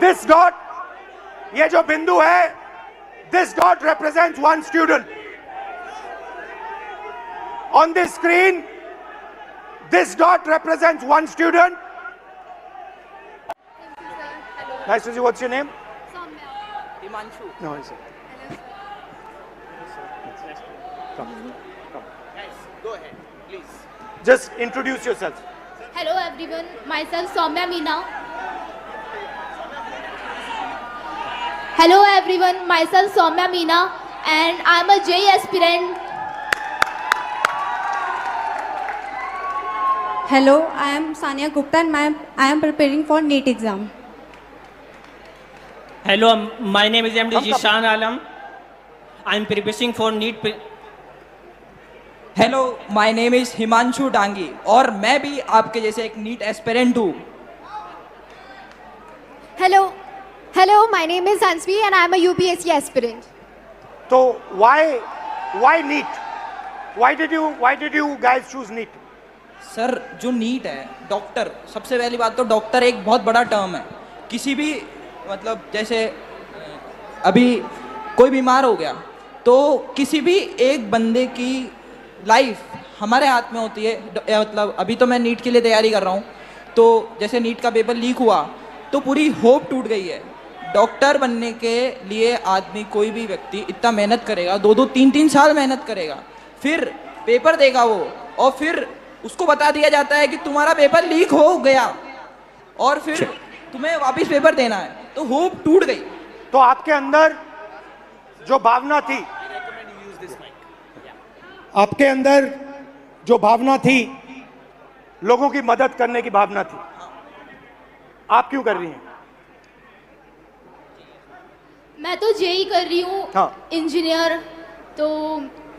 This dot, ये जो बिंदु है, this dot represents one student. On this screen, this dot represents one student. Nice to see you. What's your name? Soumya. Himanshu. No, is it? Come. Guys, go ahead, please. Just introduce yourself. Hello everyone, myself Soumya Meena. Hello everyone, myself Soumya Meena and I'm a JEE aspirant. Hello, I am Sania Gupta and I am preparing for NEET exam. Hello, my name is MD Come. Jishan Alam. I am preparing for NEET. Hello, my name is Himanshu Dangi और मैं भी आपके जैसे एक NEET aspirant हूँ. Hello, my name is Hansvi and I am a UPSC aspirant. So why NEET? Why did you guys choose NEET? Sir, जो NEET है, doctor, सबसे पहली बात तो डॉक्टर एक बहुत बड़ा टर्म है. किसी भी मतलब जैसे अभी कोई बीमार हो गया तो किसी भी एक बंदे की लाइफ हमारे हाथ में होती है. मतलब अभी तो मैं नीट के लिए तैयारी कर रहा हूँ, तो जैसे नीट का पेपर लीक हुआ तो पूरी होप टूट गई है. डॉक्टर बनने के लिए आदमी, कोई भी व्यक्ति इतना मेहनत करेगा, 2-3 साल मेहनत करेगा, फिर पेपर देगा वो, और फिर उसको बता दिया जाता है कि तुम्हारा पेपर लीक हो गया और फिर तुम्हें वापस पेपर देना है, तो होप टूट गई. तो आपके अंदर जो भावना थी, आपके अंदर जो भावना थी, लोगों की मदद करने की भावना थी, आप क्यों कर रही हैं? मैं तो JEE कर रही हूँ. हाँ. इंजीनियर. तो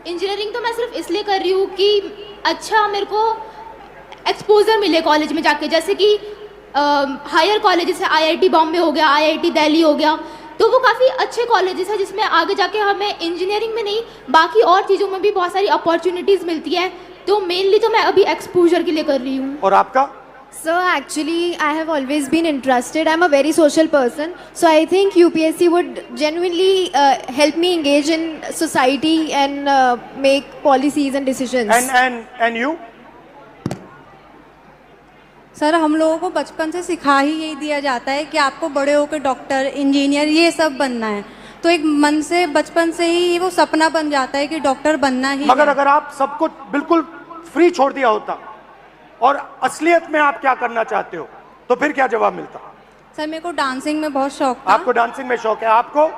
इंजीनियरिंग तो मैं सिर्फ इसलिए कर रही हूँ कि अच्छा मेरे को एक्सपोजर मिले कॉलेज में जाके, जैसे कि हायर कॉलेजेस है, IIT बॉम्बे हो गया, IIT दिल्ली हो गया, तो वो काफ़ी अच्छे कॉलेजेस हैं जिसमें आगे जाके हमें इंजीनियरिंग में नहीं बाकी और चीज़ों में भी बहुत सारी अपॉर्चुनिटीज़ मिलती है. तो मेनली तो मैं अभी एक्सपोजर के लिए कर रही हूँ. और आपका? Sir, actually I have always been interested. I'm a very social person. So I think UPSC would genuinely help me engage in society and make policies and decisions. And you? Sir, हम लोगों को बचपन से सिखा ही यही दिया जाता है कि आपको बड़े होकर डॉक्टर, इंजीनियर ये सब बनना है. तो एक मन से बचपन से ही वो सपना बन जाता है कि डॉक्टर बनना ही मगर है. अगर आप सब कुछ बिल्कुल फ्री छोड़ दिया होता और असलियत में आप क्या करना चाहते हो, तो फिर क्या जवाब मिलता? सर, मेरे को डांसिंग में बहुत शौक था. आपको डांसिंग में शौक है? आपको?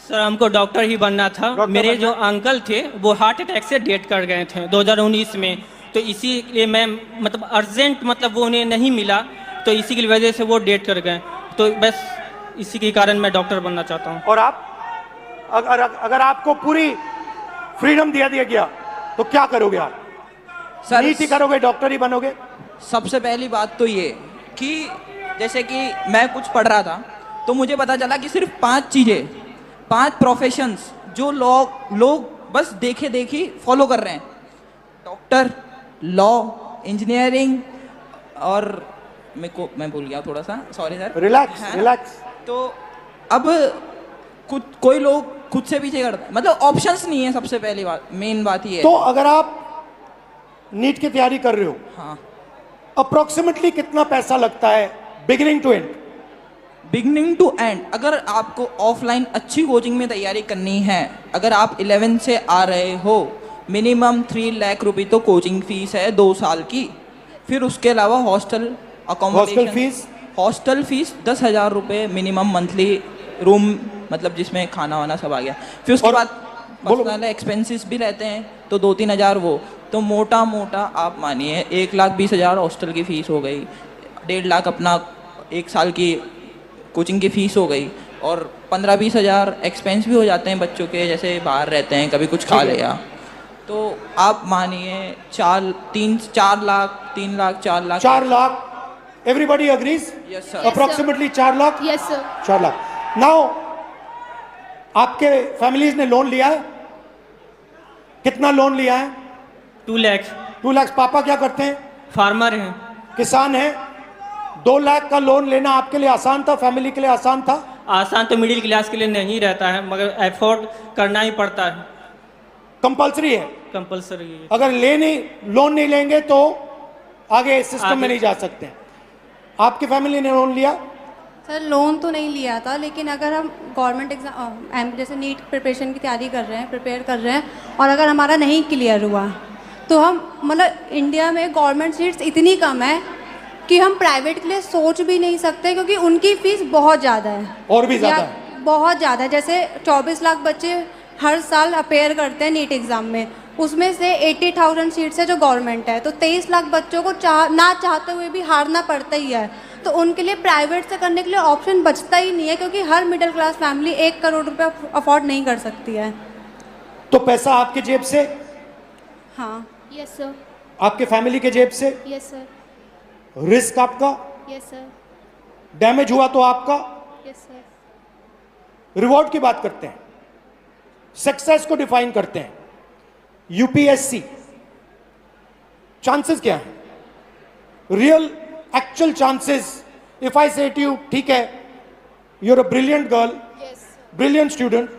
सर, हमको डॉक्टर ही बनना था. मेरे जो अंकल थे वो हार्ट अटैक से डेथ कर गए थे 2019 में, तो इसीलिए मैं मतलब अर्जेंट मतलब वो उन्हें नहीं मिला, तो इसी की वजह से वो डेथ कर गए. तो बस इसी के कारण मैं डॉक्टर बनना चाहता हूँ. और आप? अगर आपको पूरी फ्रीडम दिया गया तो क्या करोगे आप? सर, नीट ही करोगे, डॉक्टर ही बनोगे? सबसे पहली बात तो ये कि जैसे कि मैं कुछ पढ़ रहा था तो मुझे पता चला कि सिर्फ 5 चीज़ें, 5 प्रोफेशंस जो लोग बस देखे देखी फॉलो कर रहे हैं: डॉक्टर, लॉ, इंजीनियरिंग और मैं भूल गया थोड़ा सा, सॉरी सर. रिलैक्स. तो अब कोई लोग खुद से पीछे करते हैं, मतलब ऑप्शंस नहीं है. सबसे पहली बात, मेन बात ये है. तो अगर आप नीट की तैयारी कर रहे हो, हाँ, अप्रोक्सीमेटली कितना पैसा लगता है beginning to end? Beginning to end, अगर आपको ऑफलाइन अच्छी कोचिंग में तैयारी करनी है, अगर आप 11 से आ रहे हो, मिनिमम 3 लाख रुपए तो कोचिंग फीस है 2 साल की. फिर उसके अलावा हॉस्टल फीस 10,000 रुपये मिनिमम मंथली, रूम मतलब जिसमें खाना वाना सब आ गया. फिर उसके बाद पर्सनल एक्सपेंसेस भी रहते हैं तो 2-3 हज़ार वो, तो मोटा आप मानिए 1,20,000 हॉस्टल की फ़ीस हो गई, 1.5 लाख अपना 1 साल की कोचिंग की फ़ीस हो गई, और 15-20 हज़ार एक्सपेंस भी हो जाते हैं बच्चों के, जैसे बाहर रहते हैं कभी कुछ खा लिया, तो आप मानिए 4 lakh 4 lakh. Everybody agrees? Yes sir. Approximately 4 lakh. Yes sir. 4 lakh. Now आपके फैमिलीज ने लोन लिया है? कितना लोन लिया है? 2 लाख. 2 लाख. पापा क्या करते हैं? फार्मर हैं. किसान हैं? 2 लाख का लोन लेना आपके लिए आसान था, फैमिली के लिए आसान था? आसान तो मिडिल क्लास के लिए नहीं रहता है, मगर एफोर्ड करना ही पड़ता है, कंपलसरी है। कंपलसरी है। अगर लोन नहीं लेंगे तो आगे सिस्टम में नहीं जा सकते। आपकी फैमिली ने लोन लिया? सर लोन तो नहीं लिया था, लेकिन अगर हम गवर्नमेंट एग्जाम जैसे नीट प्रिपरेशन की तैयारी कर रहे हैं, प्रिपेयर कर रहे हैं, और अगर हमारा नहीं क्लियर हुआ तो हम मतलब इंडिया में गवर्नमेंट सीट्स इतनी कम है कि हम प्राइवेट के लिए सोच भी नहीं सकते, क्योंकि उनकी फीस बहुत ज़्यादा है। और भी ज़्यादा है? बहुत ज़्यादा है। जैसे 24 लाख बच्चे हर साल अपेयर करते हैं नीट एग्ज़ाम में, उसमें से 80,000 सीट्स है जो गवर्नमेंट है, तो 23 लाख बच्चों को ना चाहते हुए भी हारना पड़ता ही है। तो उनके लिए प्राइवेट से करने के लिए ऑप्शन बचता ही नहीं है, क्योंकि हर मिडिल क्लास फैमिली 1 करोड़ रुपये अफोर्ड नहीं कर सकती है। तो पैसा आपके जेब से? हाँ। Yes sir. आपके फैमिली के जेब से? Yes sir. रिस्क आपका? Yes sir. डैमेज हुआ तो आपका? Yes sir. रिवॉर्ड की बात करते हैं, सक्सेस को डिफाइन करते हैं। यूपीएससी चांसेस क्या है? Real actual chances, if I say to you, ठीक है, you are a brilliant girl, brilliant student,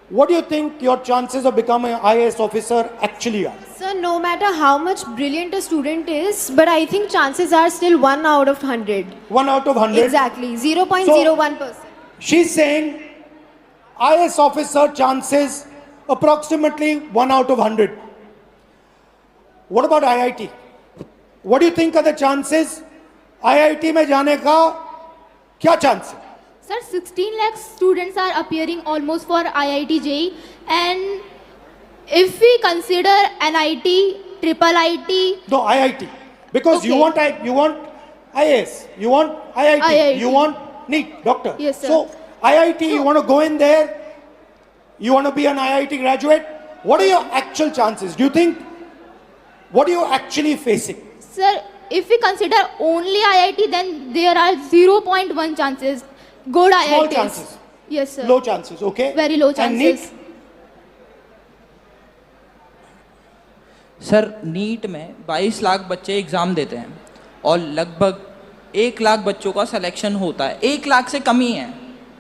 what do you think your chances of becoming an IAS officer actually are? Sir, no matter how much brilliant a student is, but I think chances are still 1 out of 100. 1 out of 100? Exactly, 0.01%. She's saying IAS officer chances approximately 1 out of 100. What about IIT? What do you think are the chances? IIT में जाने का क्या chance है? Sir, 16 lakh students are appearing almost for IIT JEE, and if we consider NIT, triple IT. No, IIT. Because Okay. you want IAS, you want IIT, IIT. you want NEET, doctor. Yes, sir. So IIT, you want to go in there, you want to be an IIT graduate. What are your actual chances? Do you think, what are you actually facing? Sir, if we consider only IIT, then there are 0.1 chances. Good Small IITs. chances. Yes, sir. Low chances, okay? Very low And chances. NEET? Sir NEET में 22 लाख बच्चे exam देते हैं और लगभग 1 लाख बच्चों का selection होता है। 1 लाख से कम ही है,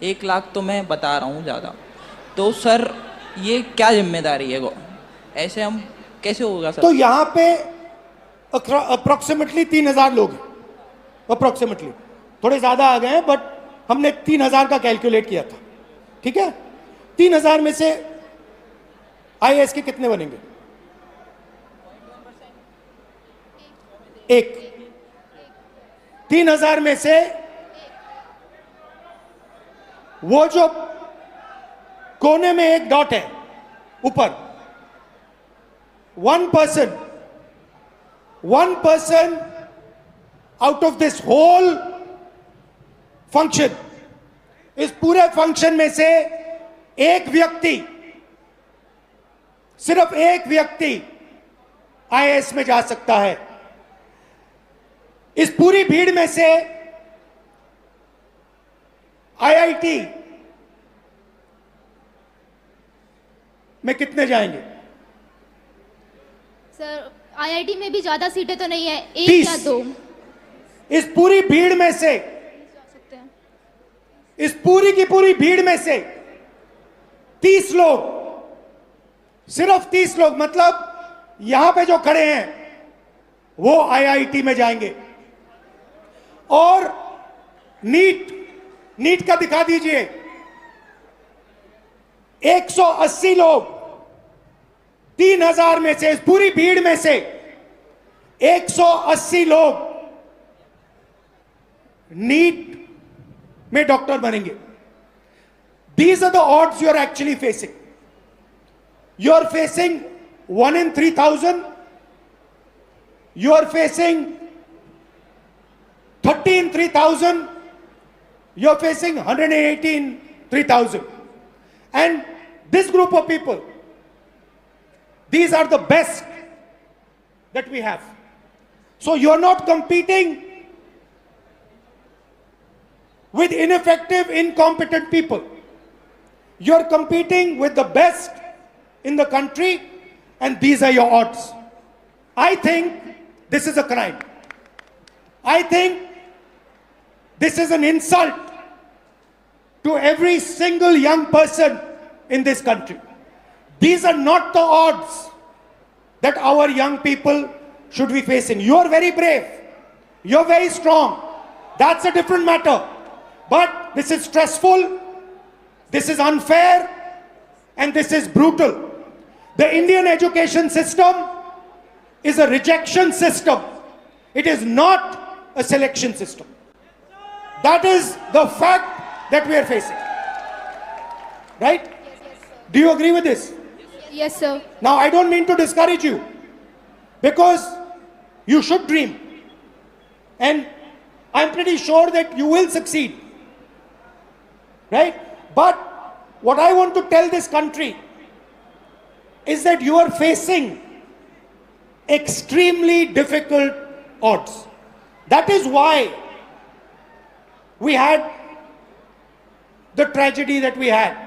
1 लाख तो मैं बता रहा हूँ ज़्यादा। तो सर ये क्या जिम्मेदारी है, ऐसे हम कैसे होगा सर? तो यहाँ पे अप्रोक्सीमेटली 3,000 लोग हैं, अप्रोक्सीमेटली, थोड़े ज़्यादा आ गए हैं, बट हमने 3,000 का कैलकुलेट किया था, ठीक है? 3,000 में से IAS के कितने बनेंगे? 1। 3,000 में से वो जो कोने में एक डॉट है ऊपर, 1 person out of this whole function, इस पूरे फंक्शन में से एक व्यक्ति, सिर्फ एक व्यक्ति IAS में जा सकता है। इस पूरी भीड़ में से IIT में कितने जाएंगे? सर IIT में भी ज्यादा सीटें तो नहीं है, 1 30। या 2 इस पूरी भीड़ में से, सकते हैं। इस पूरी की पूरी भीड़ में से 30 लोग, सिर्फ 30 लोग, मतलब यहां पे जो खड़े हैं वो IIT में जाएंगे। और नीट का दिखा दीजिए, 180 लोग, 3,000 में से, इस पूरी भीड़ में से 180 लोग नीट में डॉक्टर बनेंगे। These are the odds you are actually facing. You are facing 1 in 3,000. You are facing 30 in 3,000. You are facing 180 in 3,000. And this group of people, these are the best that we have. So you are not competing with ineffective, incompetent people. You are competing with the best in the country, and these are your odds. I think this is a crime. I think This is an insult to every single young person in this country. These are not the odds that our young people should be facing. You are very brave. You're very strong. That's a different matter. But this is stressful, this is unfair, and this is brutal. The Indian education system is a rejection system. It is not a selection system. That is the fact that we are facing. Right? Do you agree with this? Yes, sir. Now, I don't mean to discourage you, because you should dream. And I'm pretty sure that you will succeed. Right? But what I want to tell this country is that you are facing extremely difficult odds. That is why we had the tragedy that we had.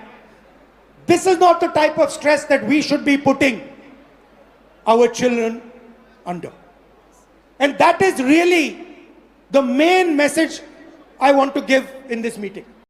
This is not the type of stress that we should be putting our children under. And that is really the main message I want to give in this meeting.